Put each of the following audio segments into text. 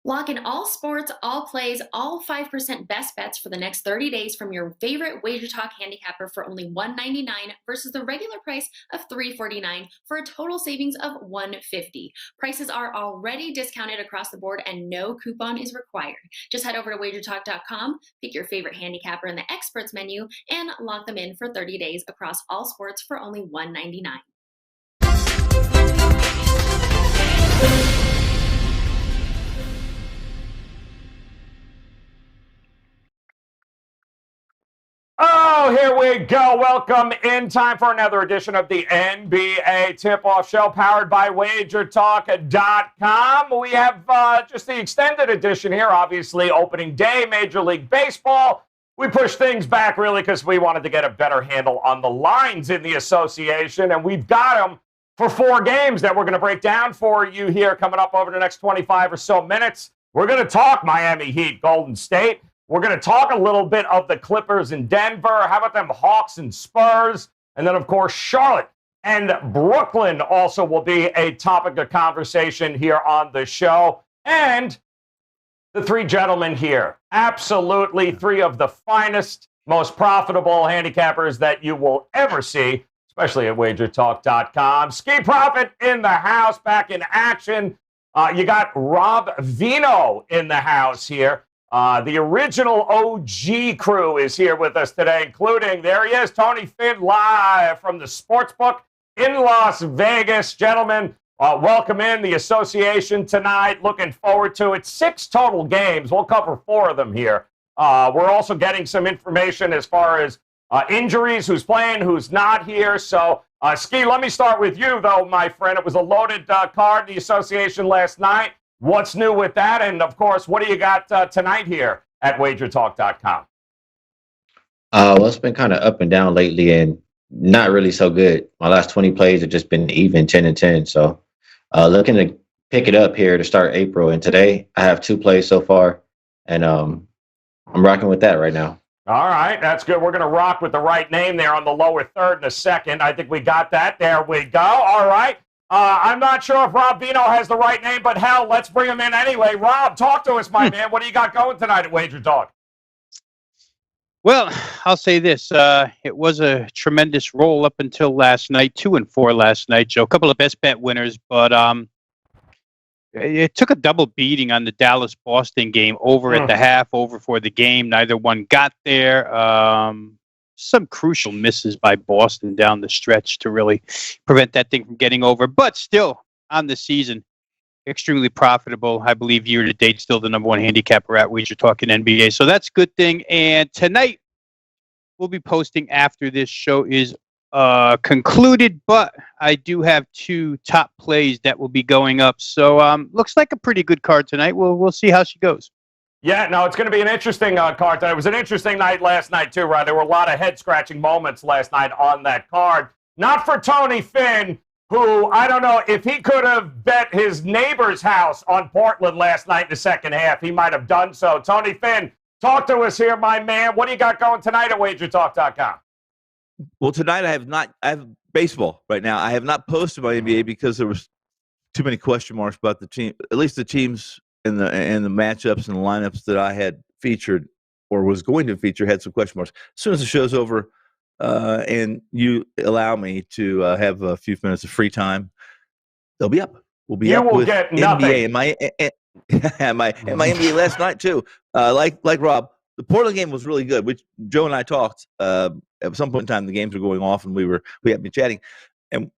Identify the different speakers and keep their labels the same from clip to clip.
Speaker 1: Lock in all sports, all plays, all 5% best bets for the next 30 days from your favorite WagerTalk handicapper for only $1.99 versus the regular price of $3.49 for a total savings of $1.50. Prices are already discounted across the board and no coupon is required. Just head over to WagerTalk.com, pick your favorite handicapper in the experts menu, and lock them in for 30 days across all sports for only $1.99.
Speaker 2: Oh, here we go. Welcome in time for another edition of the NBA Tip-Off Show powered by WagerTalk.com. We have just the extended edition here, obviously, opening day, Major League Baseball. We pushed things back, really, because we wanted to get a better handle on the lines in the association, and we've got them for 4 games that we're going to break down for you here coming up over the next 25 or so minutes. We're going to talk Miami Heat, Golden State. We're going to talk a little bit of the Clippers in Denver. How about them Hawks and Spurs? And then, of course, Charlotte and Brooklyn also will be a topic of conversation here on the show. And the 3 gentlemen here, absolutely 3 of the finest, most profitable handicappers that you will ever see, especially at WagerTalk.com. Ski Profit in the house, back in action. You got Rob Vino in the house here. The original OG crew is here with us today, including, there he is, Tony Finn, live from the Sportsbook in Las Vegas. Gentlemen, welcome in the association tonight. Looking forward to it. 6 total games. We'll cover 4 of them here. We're also getting some information as far as injuries, who's playing, who's not here. So, Ski, let me start with you, though, my friend. It was a loaded card, the association last night. What's new with that? And, of course, what do you got tonight here at WagerTalk.com?
Speaker 3: Well, it's been kind of up and down lately and not really so good. My last 20 plays have just been even 10-10. So looking to pick it up here to start April. And today I have 2 plays so far, and I'm rocking with that right now.
Speaker 2: All right, that's good. We're going to rock with the right name there on the lower third in a second. I think we got that. There we go. All right. I'm not sure if Rob Vino has the right name, but hell, let's bring him in anyway. Rob, talk to us, my man. What do you got going tonight at Wager Talk?
Speaker 4: Well, I'll say this. It was a tremendous roll up until last night, 2-4 last night, Joe. A couple of best bet winners, but it took a double beating on the Dallas-Boston game, over at the half, over for the game. Neither one got there. Some crucial misses by Boston down the stretch to really prevent that thing from getting over. But still, on the season, extremely profitable. I believe year-to-date, still the number 1 handicapper at Wager Talking NBA. So that's a good thing. And tonight, we'll be posting after this show is concluded. But I do have 2 top plays that will be going up. So looks like a pretty good card tonight. We'll see how she goes.
Speaker 2: Yeah, no, it's going to be an interesting card tonight. It was an interesting night last night, too, right? There were a lot of head-scratching moments last night on that card. Not for Tony Finn, who, I don't know, if he could have bet his neighbor's house on Portland last night in the second half, he might have done so. Tony Finn, talk to us here, my man. What do you got going tonight at WagerTalk.com?
Speaker 5: Well, tonight I have baseball right now. I have not posted my NBA because there was too many question marks about the team, at least the teams and the matchups and the lineups that I had featured or was going to feature had some question marks. As soon as the show's over and you allow me to have a few minutes of free time, they'll be up. We'll be up with NBA and my NBA last night too. Like Rob, the Portland game was really good. Which Joe and I talked at some point in time. The games were going off, and we had been chatting, and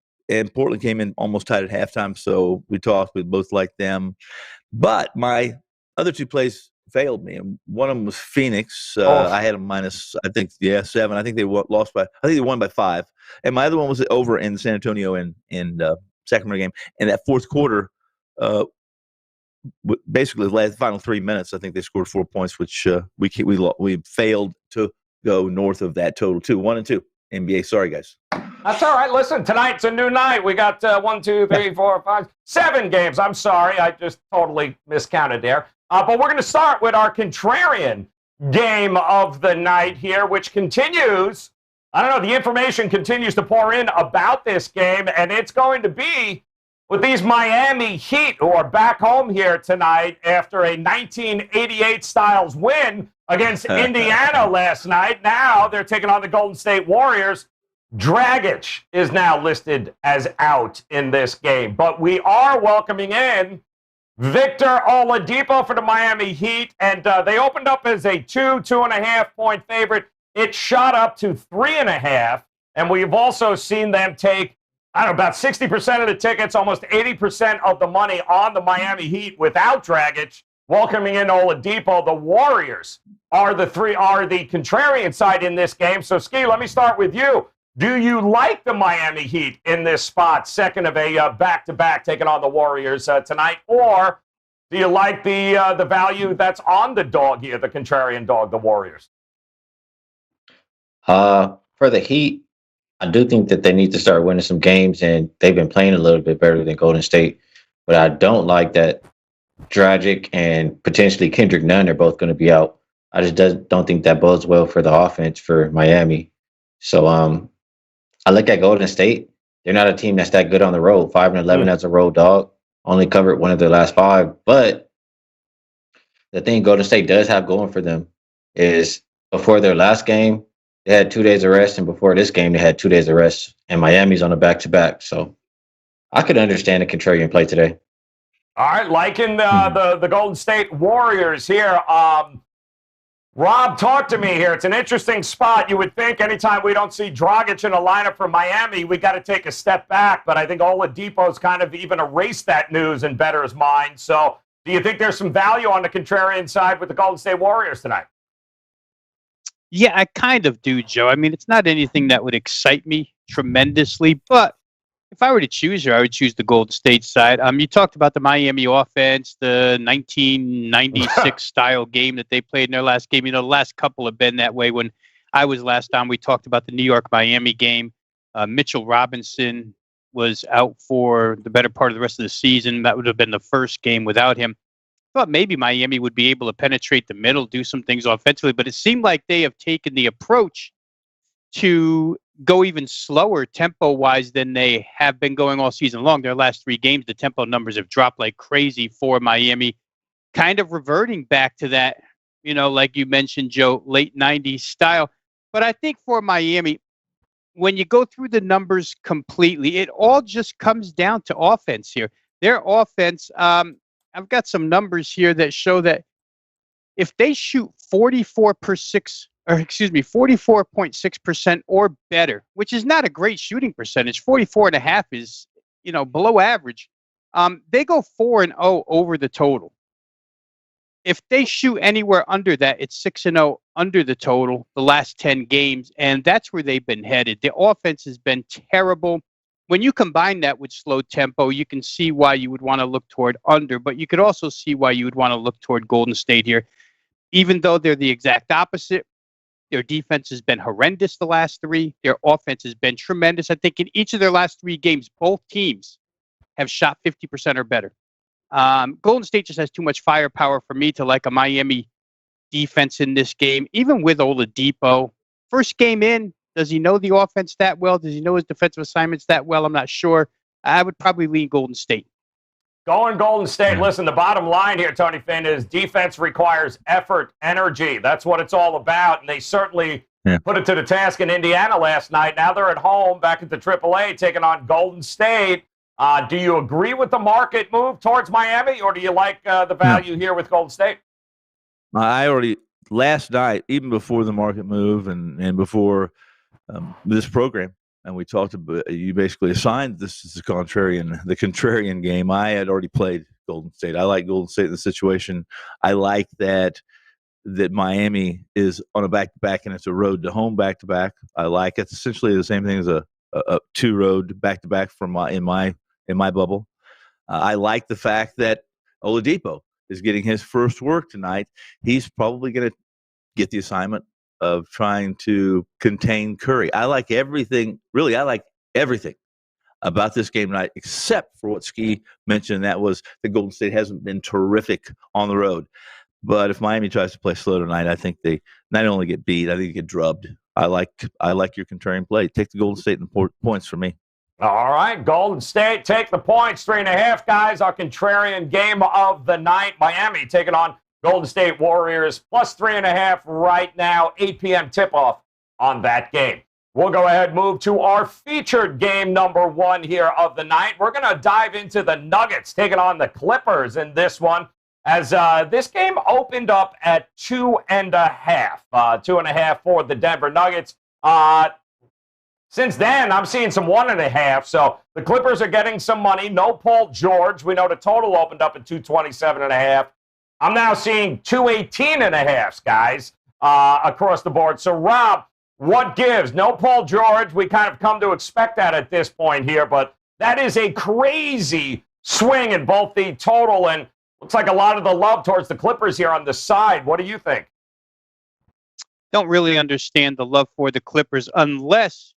Speaker 5: Portland came in almost tied at halftime. So we talked. We both liked them. But my other 2 plays failed me, and one of them was Phoenix. I had a minus, I think, 7. I think they lost by, I think they won by 5. And my other one was over in San Antonio and Sacramento game. And that fourth quarter, basically the final 3 minutes, I think they scored 4 points, which we failed to go north of that total too. 1-2 NBA. Sorry, guys.
Speaker 2: That's all right. Listen, tonight's a new night. We got 1, 2, 3, 4, 5, 7 games. I'm sorry. I just totally miscounted there. But we're going to start with our Contrarian game of the night here, which continues. I don't know. The information continues to pour in about this game, and it's going to be with these Miami Heat, who are back home here tonight after a 1988 Styles win against Indiana last night. Now they're taking on the Golden State Warriors. Dragic is now listed as out in this game, but we are welcoming in Victor Oladipo for the Miami Heat, and they opened up as a 2.5 point favorite. It shot up to 3.5, and we've also seen them take, I don't know, about 60% of the tickets, almost 80% of the money on the Miami Heat without Dragic, welcoming in Oladipo. The Warriors are the contrarian side in this game. So, Ski, let me start with you. Do you like the Miami Heat in this spot, second of a back-to-back taking on the Warriors tonight, or do you like the value that's on the dog here, the contrarian dog, the Warriors?
Speaker 3: For the Heat, I do think that they need to start winning some games, and they've been playing a little bit better than Golden State. But I don't like that Dragic and potentially Kendrick Nunn are both going to be out. I just don't think that bodes well for the offense for Miami. So I look at Golden State. They're not a team that's that good on the road. 5-11 as a road dog. Only covered one of their last 5. But the thing Golden State does have going for them is before their last game, they had 2 days of rest, and before this game, they had 2 days of rest. And Miami's on a back-to-back, so I could understand a contrarian play today.
Speaker 2: All right, liking the Golden State Warriors here. Rob, talk to me here. It's an interesting spot. You would think anytime we don't see Dragic in a lineup for Miami, we got to take a step back. But I think Oladipo's kind of even erased that news in bettor's mind. So, do you think there's some value on the contrarian side with the Golden State Warriors tonight?
Speaker 4: Yeah, I kind of do, Joe. I mean, it's not anything that would excite me tremendously, but if I were to choose here, I would choose the Golden State side. You talked about the Miami offense, the 1996 style game that they played in their last game. You know, the last couple have been that way. When I was last on, we talked about the New York-Miami game. Mitchell Robinson was out for the better part of the rest of the season. That would have been the first game without him. Thought maybe Miami would be able to penetrate the middle, do some things offensively, but it seemed like they have taken the approach to go even slower tempo-wise than they have been going all season long. Their last 3 games, the tempo numbers have dropped like crazy for Miami, kind of reverting back to that, you know, like you mentioned, Joe, late 90s style. But I think for Miami, when you go through the numbers completely, it all just comes down to offense here. Their offense, I've got some numbers here that show that if they shoot 44.6% or better, which is not a great shooting percentage, 44.5 is, you know, below average. They go 4-0 over the total. If they shoot anywhere under that, it's 6-0 under the total the last 10 games, and that's where they've been headed. The offense has been terrible. When you combine that with slow tempo, you can see why you would want to look toward under, but you could also see why you would want to look toward Golden State here. Even though they're the exact opposite, their defense has been horrendous the last 3. Their offense has been tremendous. I think in each of their last 3 games, both teams have shot 50% or better. Golden State just has too much firepower for me to like a Miami defense in this game, even with Oladipo. First game in, does he know the offense that well? Does he know his defensive assignments that well? I'm not sure. I would probably lean Golden State.
Speaker 2: Going Golden State. Listen, the bottom line here, Tony Finn, is defense requires effort, energy. That's what it's all about, and they certainly put it to the task in Indiana last night. Now they're at home, back at the AAA, taking on Golden State. Do you agree with the market move towards Miami, or do you like the value here with Golden State?
Speaker 5: I already, last night, even before the market move and before this program, and we talked about, you basically assigned this as the contrarian game. I had already played Golden State. I like Golden State in the situation. I like that Miami is on a back-to-back and it's a road to home back-to-back. I like it's essentially the same thing as a 2-road back-to-back in my bubble. I like the fact that Oladipo is getting his first work tonight. He's probably going to get the assignment of trying to contain Curry. I like everything about this game tonight, except for what Ski mentioned. That was the Golden State hasn't been terrific on the road. But if Miami tries to play slow tonight, I think they not only get beat, I think they get drubbed. I like your contrarian play. Take the Golden State and points for me.
Speaker 2: All right, Golden State take the points, 3.5, guys. Our contrarian game of the night. Miami taking on Golden State Warriors, plus 3.5 right now, 8 p.m. tip-off on that game. We'll go ahead and move to our featured game number 1 here of the night. We're going to dive into the Nuggets taking on the Clippers in this one, as this game opened up at 2.5. 2.5 for the Denver Nuggets. Since then, I'm seeing some 1.5. So the Clippers are getting some money. No Paul George. We know the total opened up at 227.5. I'm now seeing 218.5, guys, across the board. So, Rob, what gives? No Paul George. We kind of come to expect that at this point here, but that is a crazy swing in both the total and looks like a lot of the love towards the Clippers here on the side. What do you think?
Speaker 4: Don't really understand the love for the Clippers unless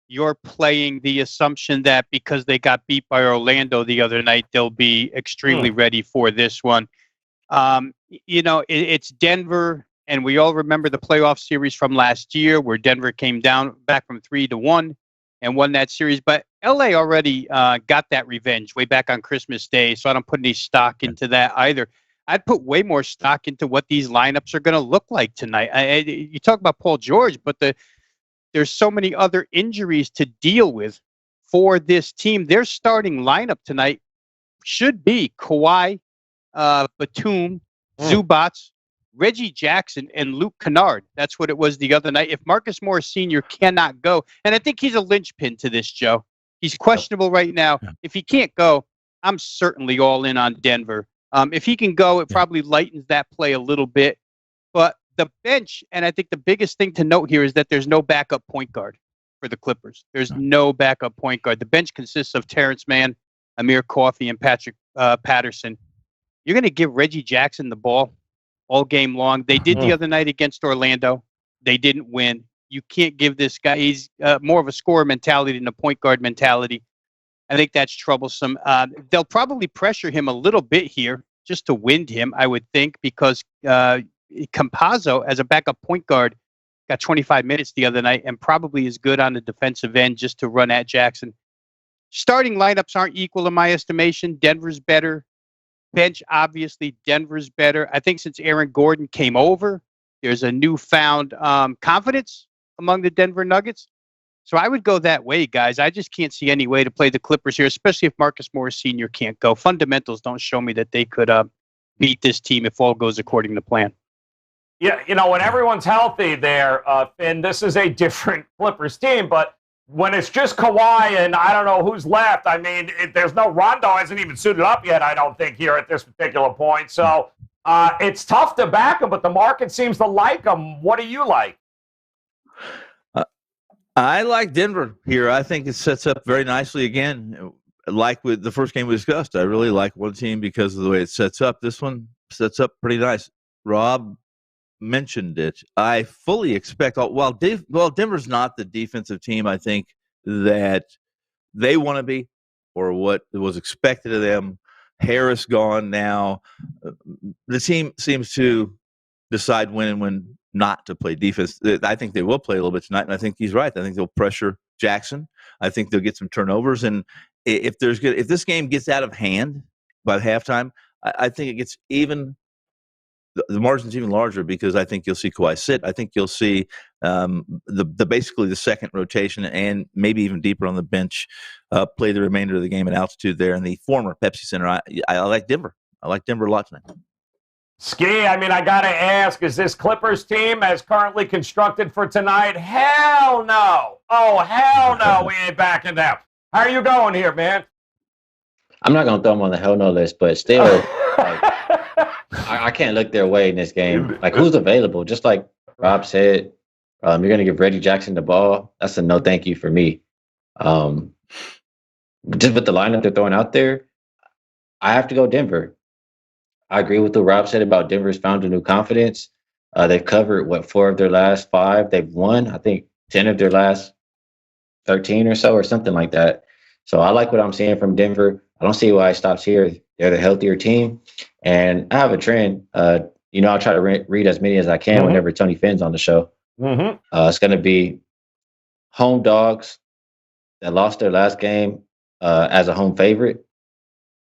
Speaker 4: you're playing the assumption that because they got beat by Orlando the other night, they'll be extremely ready for this one. It's Denver, and we all remember the playoff series from last year where Denver came down back from 3-1 and won that series. But LA already got that revenge way back on Christmas Day, so I don't put any stock into that either. I'd put way more stock into what these lineups are going to look like tonight. You talk about Paul George, but there's so many other injuries to deal with for this team. Their starting lineup tonight should be Kawhi, Batum, Zubats, Reggie Jackson, and Luke Kennard. That's what it was the other night. If Marcus Morris Sr. cannot go, and I think he's a linchpin to this, Joe. He's questionable right now. If he can't go, I'm certainly all in on Denver. If he can go, it probably lightens that play a little bit. But the bench, and I think the biggest thing to note here is that there's no backup point guard for the Clippers. There's no backup point guard. The bench consists of Terrence Mann, Amir Coffey, and Patrick Patterson. You're going to give Reggie Jackson the ball all game long. They did the other night against Orlando. They didn't win. You can't give this guy. He's more of a scorer mentality than a point guard mentality. I think that's troublesome. They'll probably pressure him a little bit here just to wind him, I would think, because Campazzo, as a backup point guard, got 25 minutes the other night and probably is good on the defensive end just to run at Jackson. Starting lineups aren't equal in my estimation. Denver's better. Bench, obviously, Denver's better. I think since Aaron Gordon came over, there's a newfound confidence among the Denver Nuggets. So I would go that way, guys. I just can't see any way to play the Clippers here, especially if Marcus Morris Sr. can't go. Fundamentals don't show me that they could beat this team if all goes according to plan.
Speaker 2: Yeah, when everyone's healthy there, Finn, this is a different Clippers team, but when it's just Kawhi and I don't know who's left, I mean, there's no Rondo hasn't even suited up yet, I don't think, here at this particular point. So it's tough to back him, but the market seems to like him. What do you like?
Speaker 5: I like Denver here. I think it sets up very nicely again. Like with the first game we discussed, I really like one team because of the way it sets up. This one sets up pretty nice. Rob mentioned it. I fully expect, while Denver's not the defensive team I think that they want to be or what was expected of them. Harris gone now. The team seems to decide when and when not to play defense. I think they will play a little bit tonight, and I think he's right. I think they'll pressure Jackson. I think they'll get some turnovers, and if this game gets out of hand by halftime, I think it gets even. The margin's even larger because I think you'll see Kawhi sit. I think you'll see basically the second rotation and maybe even deeper on the bench play the remainder of the game at altitude there in the former Pepsi Center. I like Denver. I like Denver a lot tonight.
Speaker 2: Ski, I mean, I got to ask, is this Clippers team as currently constructed for tonight? Hell no. Oh, hell no. We ain't backing down. How are you going here, man?
Speaker 3: I'm not going to throw them on the hell no list, but still, I can't look their way in this game. Like, who's available? Just like Rob said, you're going to give Reggie Jackson the ball. That's a no thank you for me. Just with the lineup they're throwing out there, I have to go Denver. I agree with what Rob said about Denver's found a new confidence. They've covered, 4 of their last 5. They've won, I think, 10 of their last 13 or so or something like that. So I like what I'm seeing from Denver. I don't see why it stops here. They're the healthier team. And I have a trend. I try to read as many as I can whenever Tony Finn's on the show. It's going to be home dogs that lost their last game as a home favorite,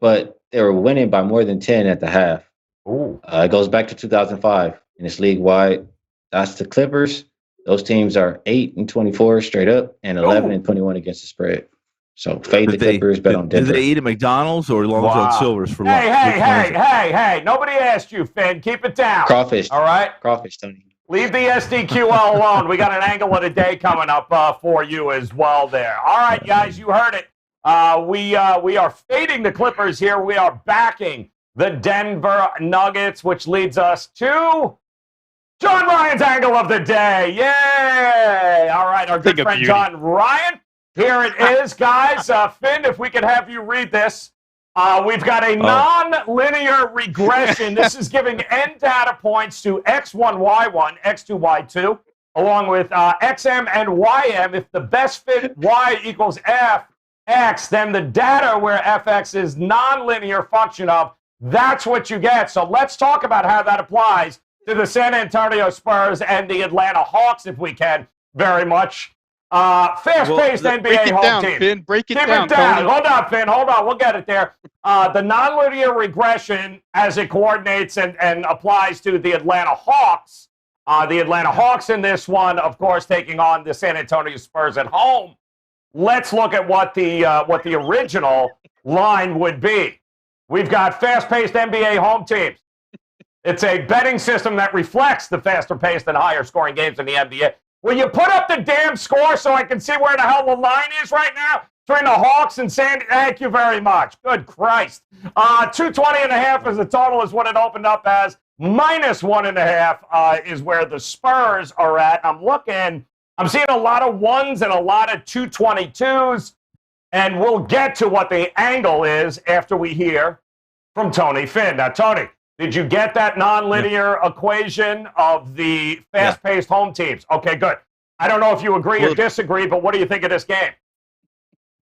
Speaker 3: but they were winning by more than 10 at the half.
Speaker 2: Ooh.
Speaker 3: It goes back to 2005, and it's league wide. That's the Clippers. Those teams are 8-24 straight up and 11-21 against the spread. So fade the Clippers, bet on Denver.
Speaker 5: Did they eat at McDonald's or Long John Silver's for lunch?
Speaker 2: Hey! Nobody asked you, Finn. Keep it down.
Speaker 3: Crawfish.
Speaker 2: All right?
Speaker 3: Crawfish, Tony.
Speaker 2: Leave the SDQL alone. We got an angle of the day coming up for you as well there. All right, guys, you heard it. We are fading the Clippers here. We are backing the Denver Nuggets, which leads us to John Ryan's angle of the day. Yay! All right, our good friend John Ryan. Here it is, guys. Finn, if we could have you read this. We've got a non-linear regression. This is giving n data points to x1, y1, x2, y2, along with xm and ym. If the best fit y equals fx, then the data where fx is non-linear function of, that's what you get. So let's talk about how that applies to the San Antonio Spurs and the Atlanta Hawks, if we can, very much. Fast-paced NBA home team.
Speaker 4: Finn. Break it
Speaker 2: Keep
Speaker 4: down,
Speaker 2: it down.
Speaker 4: Tony.
Speaker 2: Hold on, Finn. Hold on. We'll get it there. The nonlinear regression, as it coordinates and applies to the Atlanta Hawks. The Atlanta Hawks in this one, of course, taking on the San Antonio Spurs at home. Let's look at what the original line would be. We've got fast-paced NBA home teams. It's a betting system that reflects the faster-paced and higher-scoring games in the NBA. Will you put up the damn score so I can see where the hell the line is right now between the Hawks and Sandy? Thank you very much. Good Christ. 220.5 as the total is what it opened up as. -1.5 is where the Spurs are at. I'm seeing a lot of ones and a lot of 222s, and we'll get to what the angle is after we hear from Tony Finn. Now, Tony, did you get that nonlinear equation of the fast-paced home teams? Okay, good. I don't know if you agree or disagree, but what do you think of this game?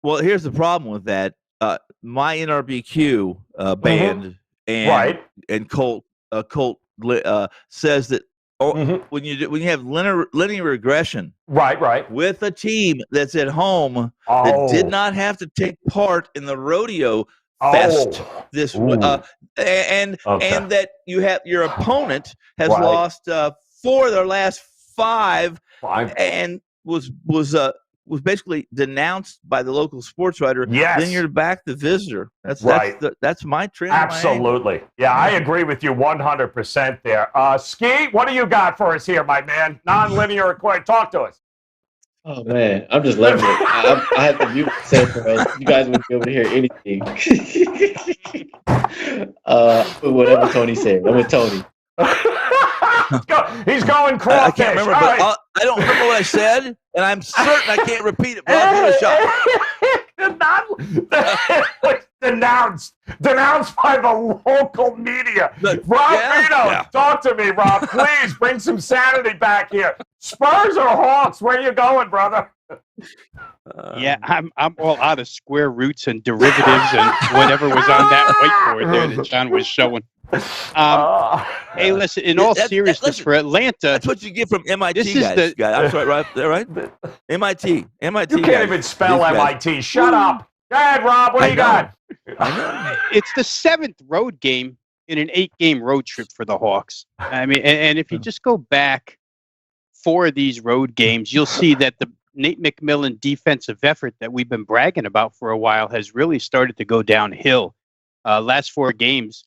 Speaker 5: Well, here's the problem with that. My NRBQ band and Colt says that when you have linear regression,
Speaker 2: right,
Speaker 5: with a team that's at home that did not have to take part in the rodeo fest and that you have your opponent has lost 4 of their last 5 and was basically denounced by the local sports writer.
Speaker 2: Yes.
Speaker 5: Then you're back the visitor. That's my trend.
Speaker 2: Absolutely. Yeah, I agree with you 100% there. Ski, what do you got for us here, my man? Non-linear equation. Talk to us.
Speaker 3: Oh, man. I'm just loving it. I had to mute myself for us. You guys wouldn't be able to hear anything. Whatever Tony said. I'm with Tony.
Speaker 2: He's going crawfish.
Speaker 5: I can't remember, but I don't remember what I said, and I'm certain I can't repeat it, but I'll give it a shot. Denounced by the local media. Rob Vito, talk to me, Rob. Please bring some sanity back here. Spurs or Hawks? Where you going, brother?
Speaker 4: I'm all out of square roots and derivatives and whatever was on that whiteboard there that John was showing. Hey, listen, in all seriousness, for Atlanta,
Speaker 5: that's what you get from MIT guys. I'm sorry, right there, right? MIT.
Speaker 2: You can't even spell MIT. Shut up. Go ahead, Rob. What do you got?
Speaker 5: I know.
Speaker 4: It's the 7th road game in an 8-game road trip for the Hawks. I mean, and if you just go back 4 of these road games, you'll see that the Nate McMillan defensive effort that we've been bragging about for a while has really started to go downhill. Last 4 games,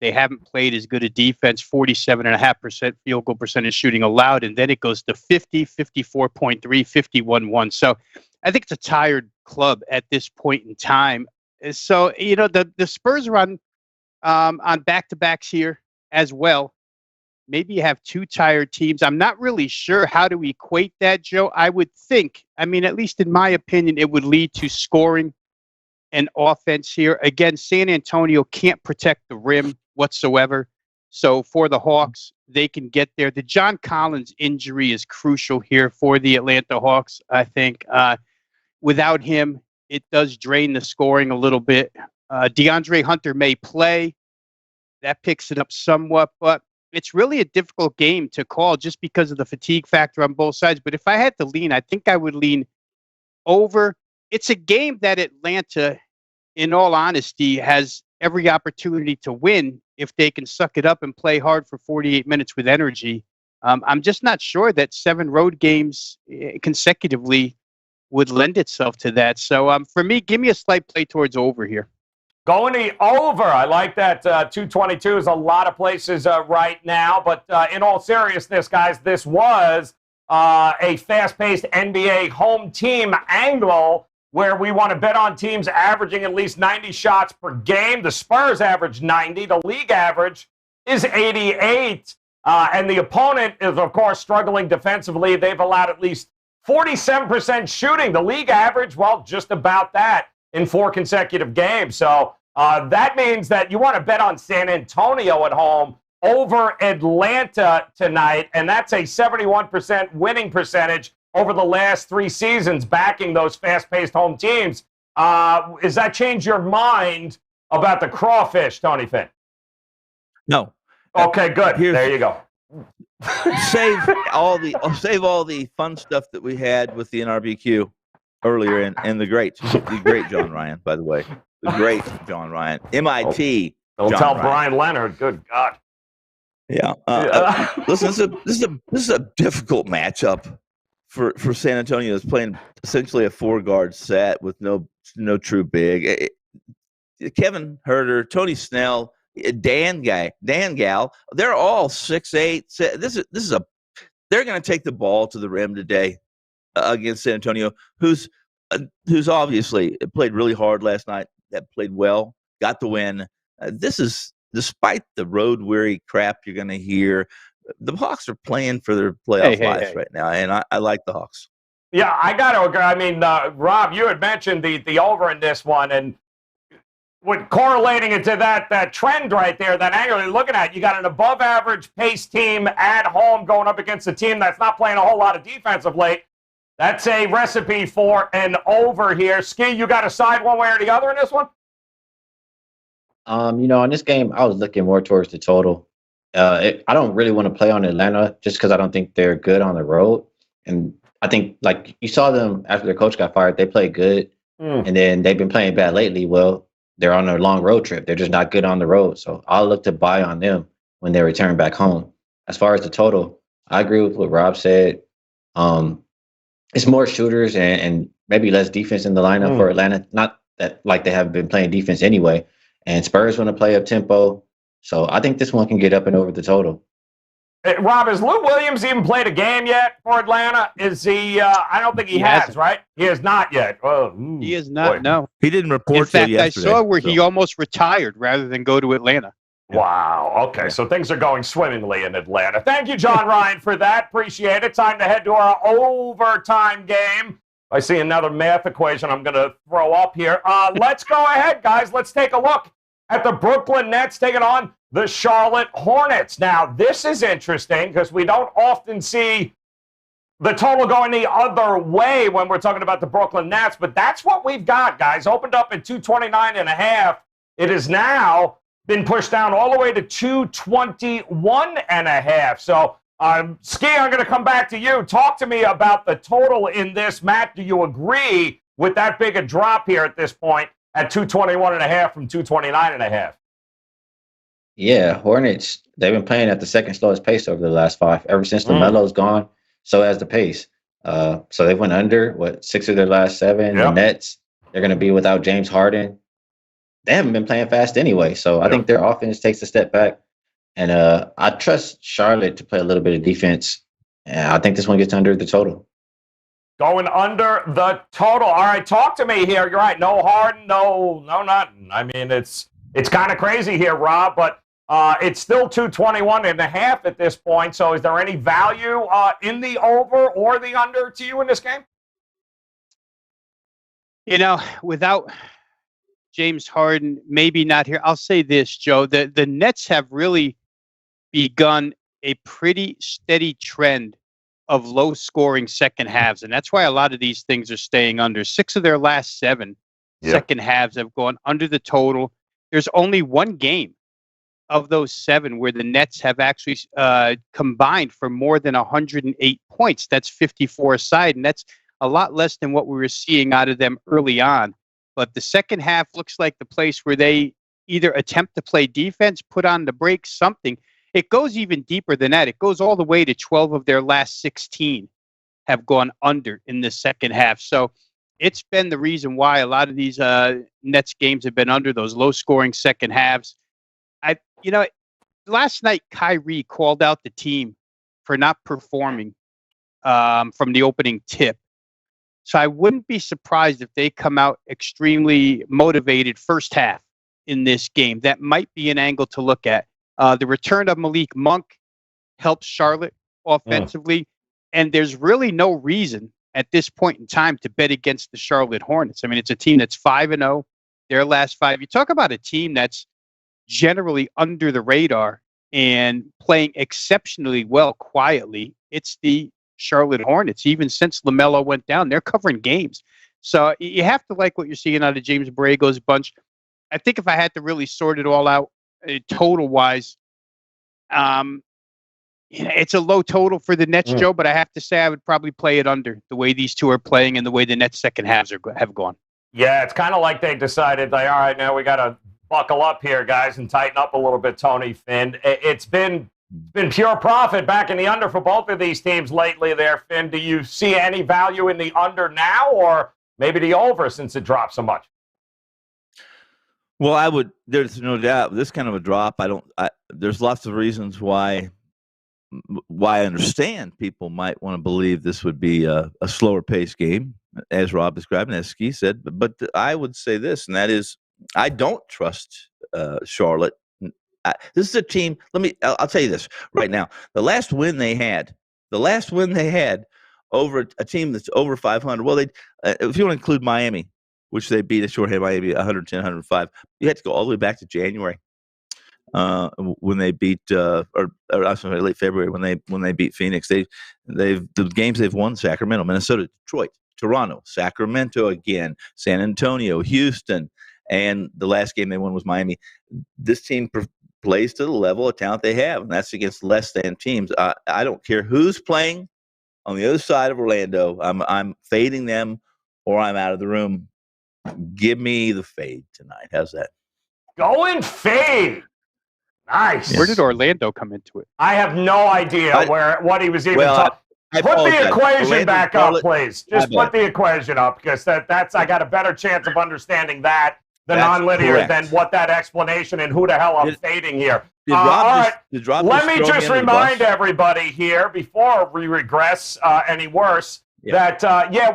Speaker 4: they haven't played as good a defense, 47.5% field goal percentage shooting allowed, and then it goes to 50, 54.3, 51-1. So I think it's a tired club at this point in time. So, the Spurs are on back-to-backs here as well. Maybe you have 2 tired teams. I'm not really sure how to equate that, Joe. I would think, at least in my opinion, it would lead to scoring and offense here. Again, San Antonio can't protect the rim whatsoever. So for the Hawks, they can get there. The John Collins injury is crucial here for the Atlanta Hawks, I think. Without him, it does drain the scoring a little bit. DeAndre Hunter may play. That picks it up somewhat, but it's really a difficult game to call just because of the fatigue factor on both sides. But if I had to lean, I think I would lean over it's a game that Atlanta, in all honesty, has every opportunity to win if they can suck it up and play hard for 48 minutes with energy. I'm just not sure that 7 road games consecutively would lend itself to that. So for me, give me a slight play towards over here.
Speaker 2: Going the over. I like that. 222 is a lot of places right now. But in all seriousness, guys, this was a fast-paced NBA home team angle where we want to bet on teams averaging at least 90 shots per game. The Spurs average 90. The league average is 88. And the opponent is, of course, struggling defensively. They've allowed at least 47% shooting. The league average, well, just about that in 4 consecutive games. So that means that you want to bet on San Antonio at home over Atlanta tonight, and that's a 71% winning percentage over the last 3 seasons backing those fast-paced home teams. Does that change your mind about the crawfish, Tony Finn?
Speaker 5: No.
Speaker 2: Okay, good. There you go.
Speaker 5: Save all the fun stuff that we had with the NRBQ earlier, and the great John Ryan, by the way, the great John Ryan, MIT.
Speaker 2: Don't
Speaker 5: John
Speaker 2: tell
Speaker 5: Ryan.
Speaker 2: Brian Leonard. Good God.
Speaker 5: Yeah. Listen, this is a difficult matchup for San Antonio. That's playing essentially a 4-guard set with no true big. Kevin Herter, Tony Snell, Dan Gal, they're all 6'8". They're going to take the ball to the rim today against San Antonio, who's obviously played really hard last night. That played well, got the win. This is despite the road weary crap you're going to hear. The Hawks are playing for their playoff lives right now, and I like the Hawks.
Speaker 2: Yeah, I got to agree. I mean, Rob, you had mentioned the over in this one, and correlating it to that trend right there, that angle you're looking at, you got an above-average pace team at home going up against a team that's not playing a whole lot of defense of late. That's a recipe for an over here. Ski, you got to side one way or the other in this one?
Speaker 3: In this game, I was looking more towards the total. I don't really want to play on Atlanta just because I don't think they're good on the road. And I think, like, you saw them after their coach got fired, they played good. And then they've been playing bad lately. Well, they're on a long road trip. They're just not good on the road. So I'll look to buy on them when they return back home. As far as the total, I agree with what Rob said. It's more shooters and maybe less defense in the lineup for Atlanta. Not that like they haven't been playing defense anyway. And Spurs want to play up tempo. So I think this one can get up and over the total.
Speaker 2: Hey, Rob, has Lou Williams even played a game yet for Atlanta? Is he? I don't think he has, right? He has not yet.
Speaker 4: He has not, no.
Speaker 5: He didn't report.
Speaker 4: In fact,
Speaker 5: yesterday,
Speaker 4: I saw where he almost retired rather than go to Atlanta.
Speaker 2: Wow. Okay, so things are going swimmingly in Atlanta. Thank you, John Ryan, for that. Appreciate it. Time to head to our overtime game. I see another math equation I'm going to throw up here. Let's go ahead, guys. Let's take a look at the Brooklyn Nets taking on the Charlotte Hornets. Now, this is interesting because we don't often see the total going the other way when we're talking about the Brooklyn Nets, but that's what we've got, guys. Opened up at 229.5. It has now been pushed down all the way to 221.5. So, Ski, I'm going to come back to you. Talk to me about the total in this, Matt. Do you agree with that big a drop here at this point at 221.5 from 229.5?
Speaker 3: Yeah, Hornets, they've been playing at the second slowest pace over the last 5. Ever since LaMelo's gone, so has the pace. So they went under, 6 of their last 7. The Nets, they're going to be without James Harden. They haven't been playing fast anyway, so I think their offense takes a step back. And I trust Charlotte to play a little bit of defense. And I think this one gets under the total.
Speaker 2: Going under the total. All right, talk to me here. You're right. No Harden, no nothing. I mean, it's kind of crazy here, Rob, but it's still 221.5 at this point. So is there any value in the over or the under to you in this game?
Speaker 4: Without James Harden, maybe not here. I'll say this, Joe. The Nets have really begun a pretty steady trend of low-scoring second halves, and that's why a lot of these things are staying under. 6 of their last 7 second halves have gone under the total. There's only one game of those 7 where the Nets have actually combined for more than 108 points. That's 54 aside, and that's a lot less than what we were seeing out of them early on. But the second half looks like the place where they either attempt to play defense, put on the brakes, something. It goes even deeper than that. It goes all the way to 12 of their last 16 have gone under in the second half. So it's been the reason why a lot of these Nets games have been under, those low-scoring second halves. Last night, Kyrie called out the team for not performing from the opening tip. So I wouldn't be surprised if they come out extremely motivated first half in this game. That might be an angle to look at. The return of Malik Monk helps Charlotte offensively, and there's really no reason at this point in time to bet against the Charlotte Hornets. I mean, it's a team that's 5-0, their last 5. You talk about a team that's generally under the radar and playing exceptionally well quietly. It's the Charlotte Hornets. Even since LaMelo went down, they're covering games. So you have to like what you're seeing out of James Borrego's bunch. I think if I had to really sort it all out total-wise, it's a low total for the Nets, Joe, but I have to say I would probably play it under the way these two are playing and the way the Nets second halves have gone.
Speaker 2: Yeah, it's kind of like they decided, all right, now we got to buckle up here, guys, and tighten up a little bit, Tony Finn. It's been pure profit back in the under for both of these teams lately there, Finn. Do you see any value in the under now or maybe the over since it dropped so much?
Speaker 5: Well, there's no doubt this kind of a drop. There's lots of reasons why I understand people might want to believe this would be a slower paced game, as Rob described and as Ski said. But I would say this, and that is, I don't trust Charlotte. This is a team. I'll tell you this right now. The last win they had over a team that's over 500. Well, if you want to include Miami, which they beat a shorthand Miami 110, 105, you had to go all the way back to January when they beat, or I'm sorry, late February when they beat Phoenix. The games they've won: Sacramento, Minnesota, Detroit, Toronto, Sacramento again, San Antonio, Houston, and the last game they won was Miami. This team plays to the level of talent they have, and that's against less than teams. I don't care who's playing on the other side of Orlando. I'm fading them, or I'm out of the room. Give me the fade tonight. How's that?
Speaker 2: Going fade. Nice.
Speaker 4: Where did Orlando come into it?
Speaker 2: I have no idea what he was even talking. Put the equation
Speaker 5: Orlando,
Speaker 2: back up, please. Just put the equation up, because that's I got a better chance of understanding that the nonlinear than what that explanation and who the hell I'm fading here. All right, let me just remind everybody here before we regress any worse that,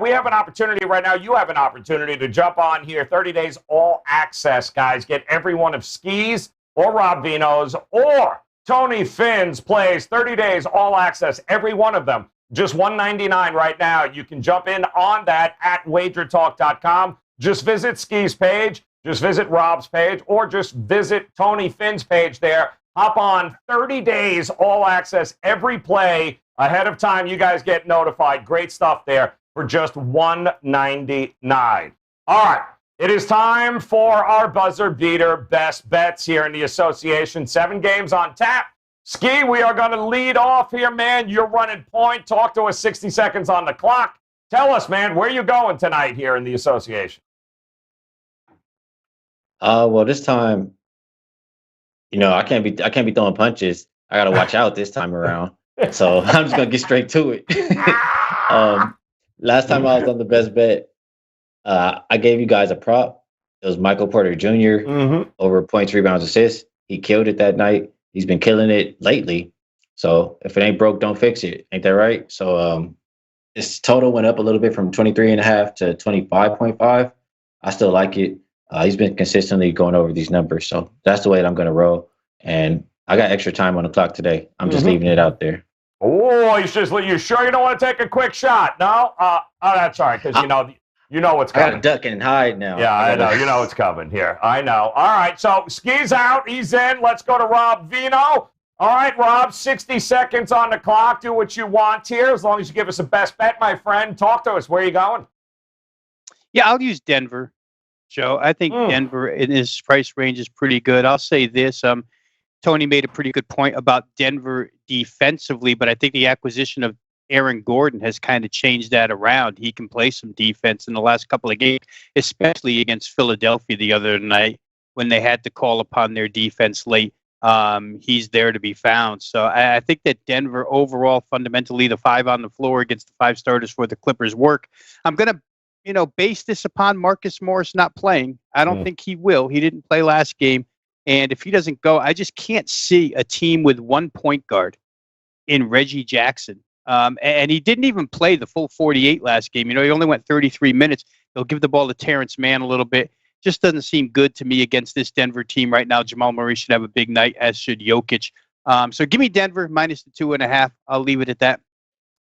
Speaker 2: we have an opportunity right now. You have an opportunity to jump on here. 30 days all access, guys. Get every one of Ski's or Rob Vino's or Tony Finn's plays. 30 days all access, every one of them. Just $199 right now. You can jump in on that at WagerTalk.com. Just visit Ski's page. Just visit Rob's page, or just visit Tony Finn's page there. Hop on 30 days, all access, every play ahead of time. You guys get notified. Great stuff there for just $199. All right, it is time for our buzzer beater best bets here in the association. 7 games on tap. Ski, we are going to lead off here, man. You're running point. Talk to us, 60 seconds on the clock. Tell us, man, where you going tonight here in the association?
Speaker 3: Well, this time, I can't be throwing punches. I got to watch out this time around. So I'm just going to get straight to it. Last time I was on the best bet, I gave you guys a prop. It was Michael Porter Jr. Over points, rebounds, assists. He killed it that night. He's been killing it lately. So if it ain't broke, don't fix it. Ain't that right? So his total went up a little bit from 23.5 to 25.5. I still like it. He's been consistently going over these numbers. So that's the way that I'm going to roll. And I got extra time on the clock today. I'm just leaving it out there.
Speaker 2: Oh, you sure you don't want to take a quick shot? No? That's all right, because you know what's coming.
Speaker 3: I got to duck and hide now.
Speaker 2: Yeah, I know. You know what's coming here. I know. All right, so Ski's out. He's in. Let's go to Rob Vino. All right, Rob, 60 seconds on the clock. Do what you want here, as long as you give us a best bet, my friend. Talk to us. Where are you going?
Speaker 4: Yeah, I'll use Denver, Joe. I think Denver in his price range is pretty good. I'll say this. Tony made a pretty good point about Denver defensively, but I think the acquisition of Aaron Gordon has kind of changed that around. He can play some defense in the last couple of games, especially against Philadelphia the other night when they had to call upon their defense late. He's there to be found. So I think that Denver overall, fundamentally, the 5 on the floor against the 5 starters for the Clippers work. I'm going to, base this upon Marcus Morris not playing. I don't think he will. He didn't play last game. And if he doesn't go, I just can't see a team with one point guard in Reggie Jackson. And he didn't even play the full 48 last game. He only went 33 minutes. They'll give the ball to Terrence Mann a little bit. Just doesn't seem good to me against this Denver team right now. Jamal Murray should have a big night, as should Jokic. So give me Denver minus the 2.5. I'll leave it at that.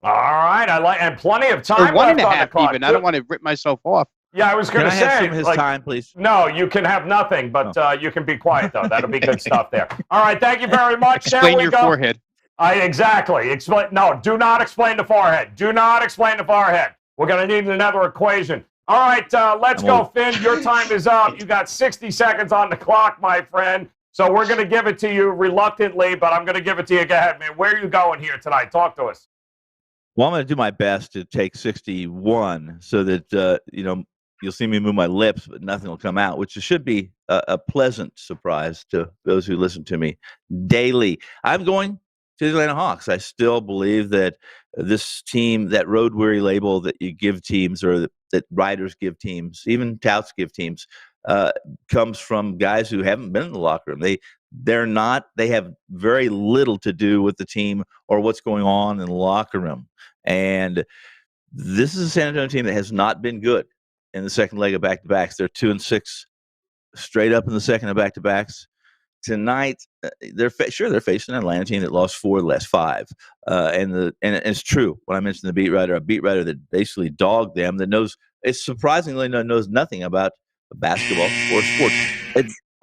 Speaker 2: All right, and plenty of time
Speaker 4: or 1.5
Speaker 2: left on the clock.
Speaker 4: even. I don't want to rip myself off.
Speaker 2: Yeah, I was going to say.
Speaker 5: Can I have some of his time, please?
Speaker 2: No, you can have nothing, but you can be quiet, though. That'll be good stuff there. All right, thank you very much.
Speaker 4: Explain your forehead.
Speaker 2: Exactly. No, do not explain the forehead. Do not explain the forehead. We're going to need another equation. All right, let's go, Finn. Your time is up. You got 60 seconds on the clock, my friend. So we're going to give it to you reluctantly, but I'm going to give it to you. Go ahead, man. Where are you going here tonight? Talk to us.
Speaker 5: Well, I'm going to do my best to take 61 so that, you'll see me move my lips, but nothing will come out, which should be a pleasant surprise to those who listen to me daily. I'm going to the Atlanta Hawks. I still believe that this team, that road weary label that you give teams or that writers give teams, even touts give teams, comes from guys who haven't been in the locker room. They have very little to do with the team or what's going on in the locker room. And this is a San Antonio team that has not been good in the second leg of back-to-backs. They're 2-6 straight up in the second of back-to-backs. Tonight, they're facing an Atlanta team that lost 4 of the last 5. And it's true when I mentioned a beat writer that basically dogged them, that surprisingly knows nothing about basketball or sports.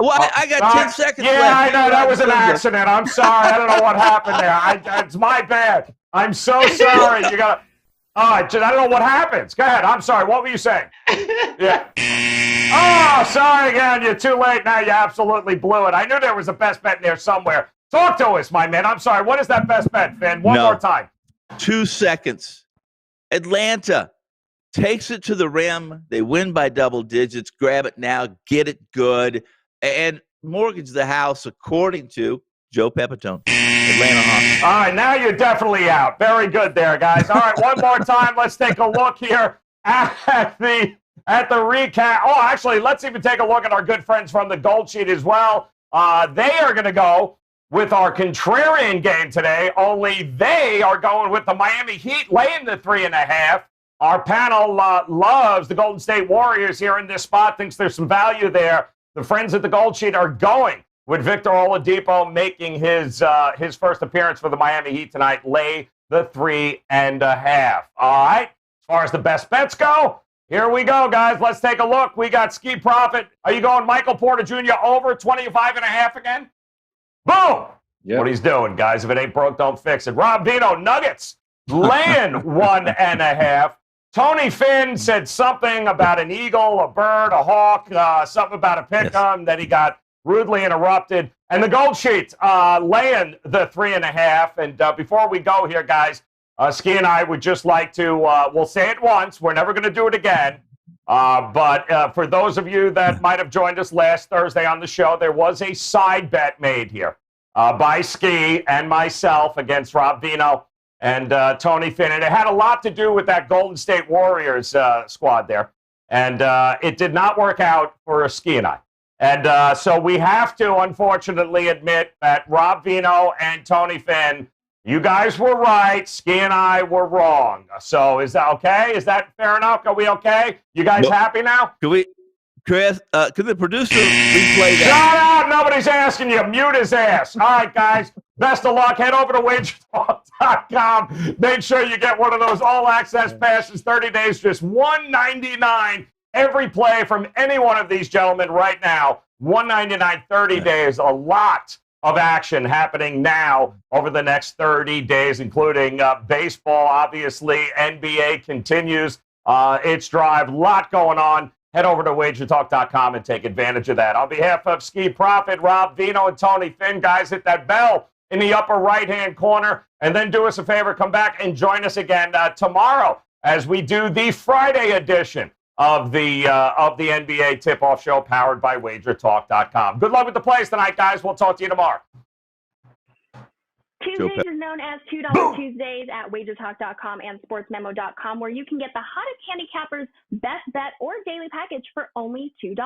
Speaker 5: I got 10 seconds left.
Speaker 2: Yeah, I know. That was an accident. I'm sorry. I don't know what happened there. It's my bad. I'm so sorry. You got to... All right, I don't know what happens. Go ahead. I'm sorry. What were you saying? Yeah. Oh, sorry again. You're too late now. You absolutely blew it. I knew there was a best bet in there somewhere. Talk to us, my man. I'm sorry. What is that best bet, Finn? One more time.
Speaker 5: 2 seconds. Atlanta takes it to the rim. They win by double digits. Grab it now. Get it good. And mortgage the house according to Joe Pepitone. Atlanta Hawks.
Speaker 2: All right, now you're definitely out. Very good there, guys. All right, one more time. Let's take a look here at the recap. Oh, actually, let's even take a look at our good friends from the Gold Sheet as well. They are going to go with our contrarian game today, only they are going with the Miami Heat laying the 3.5. Our panel loves the Golden State Warriors here in this spot, thinks there's some value there. The friends at the Gold Sheet are going with Victor Oladipo making his first appearance for the Miami Heat tonight, lay the 3.5. All right, as far as the best bets go, here we go, guys. Let's take a look. We got Ski Profit. Are you going Michael Porter Jr. over 25.5 again? Boom! Yep. What he's doing, guys. If it ain't broke, don't fix it. Rob Vino, Nuggets, laying 1.5. Tony Finn said something about an eagle, a bird, a hawk, something about a pick-em that he got rudely interrupted. And the Gold Sheet laying the 3.5. And before we go here, guys, Ski and I would just like to, we'll say it once. We're never going to do it again. But for those of you that might have joined us last Thursday on the show, there was a side bet made here by Ski and myself against Rob Vino and Tony Finn. And it had a lot to do with that Golden State Warriors squad there. And it did not work out for Ski and I. And so we have to, unfortunately, admit that Rob Vino and Tony Finn, you guys were right. Ski and I were wrong. So is that okay? Is that fair enough? Are we okay? You guys happy now?
Speaker 5: Chris, could the producer replay
Speaker 2: that? Shut up. Nobody's asking you. Mute his ass. All right, guys. Best of luck. Head over to WagerTalk.com. Make sure you get one of those all-access passes, 30 days, just $199 every play from any one of these gentlemen right now. $199, 30 days. A lot of action happening now over the next 30 days, including baseball, obviously. NBA continues its drive. A lot going on. Head over to WagerTalk.com and take advantage of that. On behalf of Ski Profit, Rob Vino, and Tony Finn, guys, hit that bell in the upper right-hand corner. And then do us a favor, come back and join us again tomorrow as we do the Friday edition of the NBA Tip-Off Show powered by WagerTalk.com. Good luck with the plays tonight, guys. We'll talk to you tomorrow.
Speaker 6: Tuesdays is known as $2 Tuesdays at WagerTalk.com and SportsMemo.com, where you can get the hottest handicappers, best bet, or daily package for only $2.